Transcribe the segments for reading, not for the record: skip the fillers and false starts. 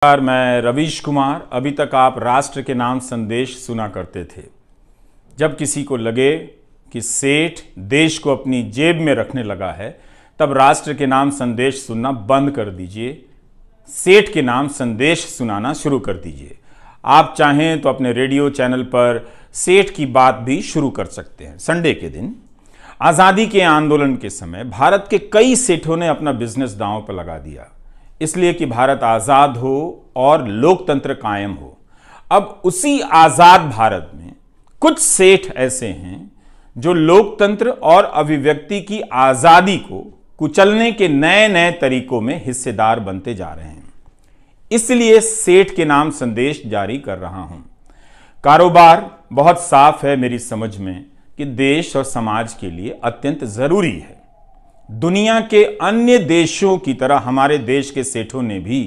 नमस्कार, मैं रवीश कुमार। अभी तक आप राष्ट्र के नाम संदेश सुना करते थे। जब किसी को लगे कि सेठ देश को अपनी जेब में रखने लगा है, तब राष्ट्र के नाम संदेश सुनना बंद कर दीजिए। सेठ के नाम संदेश सुनाना शुरू कर दीजिए। आप चाहें तो अपने रेडियो चैनल पर सेठ की बात भी शुरू कर सकते हैं। संडे के दिन आज़ादी के आंदोलन के समय भारत के कई सेठों ने अपना बिजनेस दांव पर लगा दिया, इसलिए कि भारत आज़ाद हो और लोकतंत्र कायम हो। अब उसी आज़ाद भारत में कुछ सेठ ऐसे हैं जो लोकतंत्र और अभिव्यक्ति की आज़ादी को कुचलने के नए नए तरीकों में हिस्सेदार बनते जा रहे हैं। इसलिए सेठ के नाम संदेश जारी कर रहा हूं। कारोबार बहुत साफ है मेरी समझ में कि देश और समाज के लिए अत्यंत जरूरी है। दुनिया के अन्य देशों की तरह हमारे देश के सेठों ने भी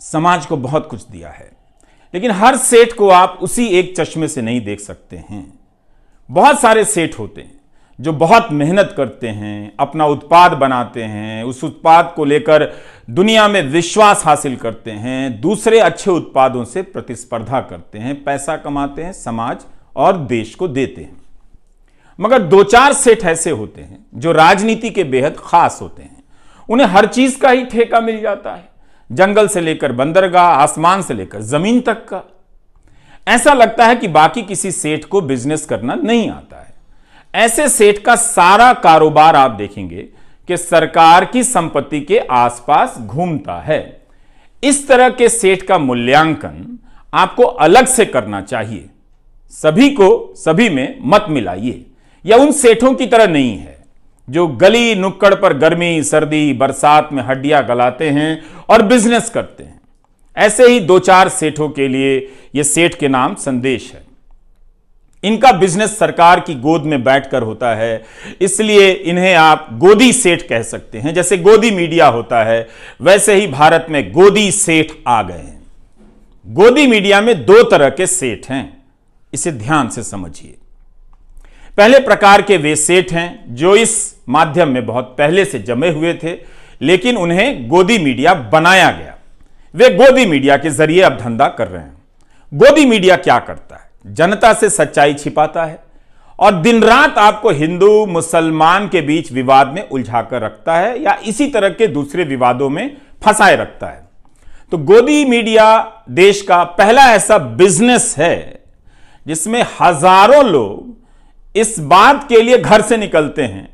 समाज को बहुत कुछ दिया है, लेकिन हर सेठ को आप उसी एक चश्मे से नहीं देख सकते हैं। बहुत सारे सेठ होते हैं जो बहुत मेहनत करते हैं, अपना उत्पाद बनाते हैं, उस उत्पाद को लेकर दुनिया में विश्वास हासिल करते हैं, दूसरे अच्छे उत्पादों से प्रतिस्पर्धा करते हैं, पैसा कमाते हैं, समाज और देश को देते हैं। मगर दो चार सेठ ऐसे होते हैं जो राजनीति के बेहद खास होते हैं। उन्हें हर चीज का ही ठेका मिल जाता है, जंगल से लेकर बंदरगाह, आसमान से लेकर जमीन तक का। ऐसा लगता है कि बाकी किसी सेठ को बिजनेस करना नहीं आता है। ऐसे सेठ का सारा कारोबार आप देखेंगे कि सरकार की संपत्ति के आसपास घूमता है। इस तरह के सेठ का मूल्यांकन आपको अलग से करना चाहिए। सभी को सभी में मत मिलाइए। यह उन सेठों की तरह नहीं है जो गली नुक्कड़ पर गर्मी सर्दी बरसात में हड्डियां गलाते हैं और बिजनेस करते हैं। ऐसे ही दो चार सेठों के लिए यह सेठ के नाम संदेश है। इनका बिजनेस सरकार की गोद में बैठकर होता है, इसलिए इन्हें आप गोदी सेठ कह सकते हैं। जैसे गोदी मीडिया होता है, वैसे ही भारत में गोदी सेठ आ गए हैं। गोदी मीडिया में दो तरह के सेठ हैं, इसे ध्यान से समझिए। पहले प्रकार के वे सेठ हैं जो इस माध्यम में बहुत पहले से जमे हुए थे, लेकिन उन्हें गोदी मीडिया बनाया गया। वे गोदी मीडिया के जरिए अब धंधा कर रहे हैं। गोदी मीडिया क्या करता है? जनता से सच्चाई छिपाता है और दिन रात आपको हिंदू मुसलमान के बीच विवाद में उलझाकर रखता है या इसी तरह के दूसरे विवादों में फंसाए रखता है। तो गोदी मीडिया देश का पहला ऐसा बिजनेस है जिसमें हजारों लोग इस बात के लिए घर से निकलते हैं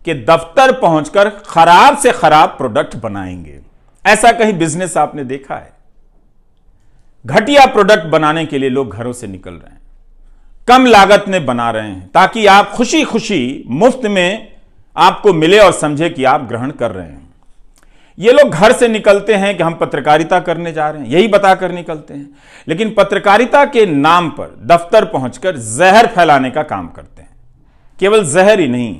कि दफ्तर पहुंचकर खराब से खराब प्रोडक्ट बनाएंगे। ऐसा कहीं बिजनेस आपने देखा है? घटिया प्रोडक्ट बनाने के लिए लोग घरों से निकल रहे हैं, कम लागत में बना रहे हैं ताकि आप खुशी खुशी मुफ्त में आपको मिले और समझे कि आप ग्रहण कर रहे हैं। ये लोग घर से निकलते हैं कि हम पत्रकारिता करने जा रहे हैं, यही बताकर निकलते हैं, लेकिन पत्रकारिता के नाम पर दफ्तर पहुंचकर जहर फैलाने का काम करते हैं। केवल जहर ही नहीं,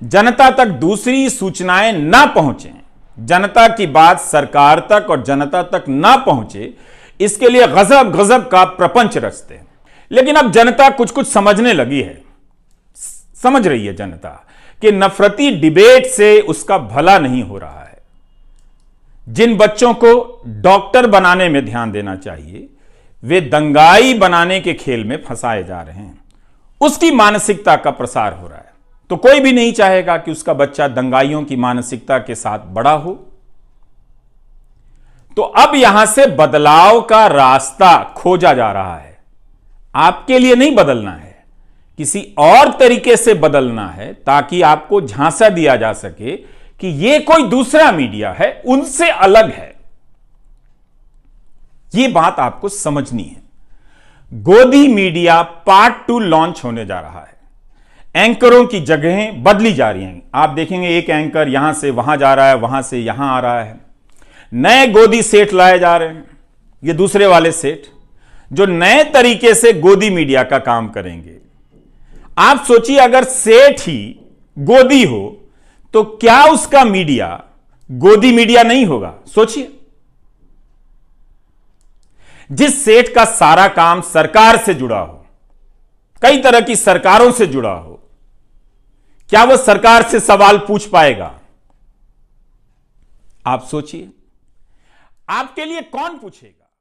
जनता तक दूसरी सूचनाएं ना पहुंचे, जनता की बात सरकार तक और जनता तक ना पहुंचे, इसके लिए गजब गजब का प्रपंच रचते हैं। लेकिन अब जनता कुछ कुछ समझने लगी है। समझ रही है जनता कि नफरती डिबेट से उसका भला नहीं हो रहा है। जिन बच्चों को डॉक्टर बनाने में ध्यान देना चाहिए, वे दंगाई बनाने के खेल में फंसाए जा रहे हैं। उसकी मानसिकता का प्रसार हो रहा है। तो कोई भी नहीं चाहेगा कि उसका बच्चा दंगाइयों की मानसिकता के साथ बड़ा हो। तो अब यहां से बदलाव का रास्ता खोजा जा रहा है। आपके लिए नहीं बदलना है, किसी और तरीके से बदलना है ताकि आपको झांसा दिया जा सके कि यह कोई दूसरा मीडिया है, उनसे अलग है। यह बात आपको समझनी है। गोदी मीडिया पार्ट 2 लॉन्च होने जा रहा है। एंकरों की जगहें बदली जा रही हैं। आप देखेंगे एक एंकर यहां से वहां जा रहा है, वहां से यहां आ रहा है। नए गोदी सेठ लाए जा रहे हैं। ये दूसरे वाले सेठ जो नए तरीके से गोदी मीडिया का काम करेंगे। आप सोचिए, अगर सेठ ही गोदी हो तो क्या उसका मीडिया गोदी मीडिया नहीं होगा? सोचिए, जिस सेठ का सारा काम सरकार से जुड़ा हो, कई तरह की सरकारों से जुड़ा हो, क्या वो सरकार से सवाल पूछ पाएगा? आप सोचिए। आपके लिए कौन पूछेगा?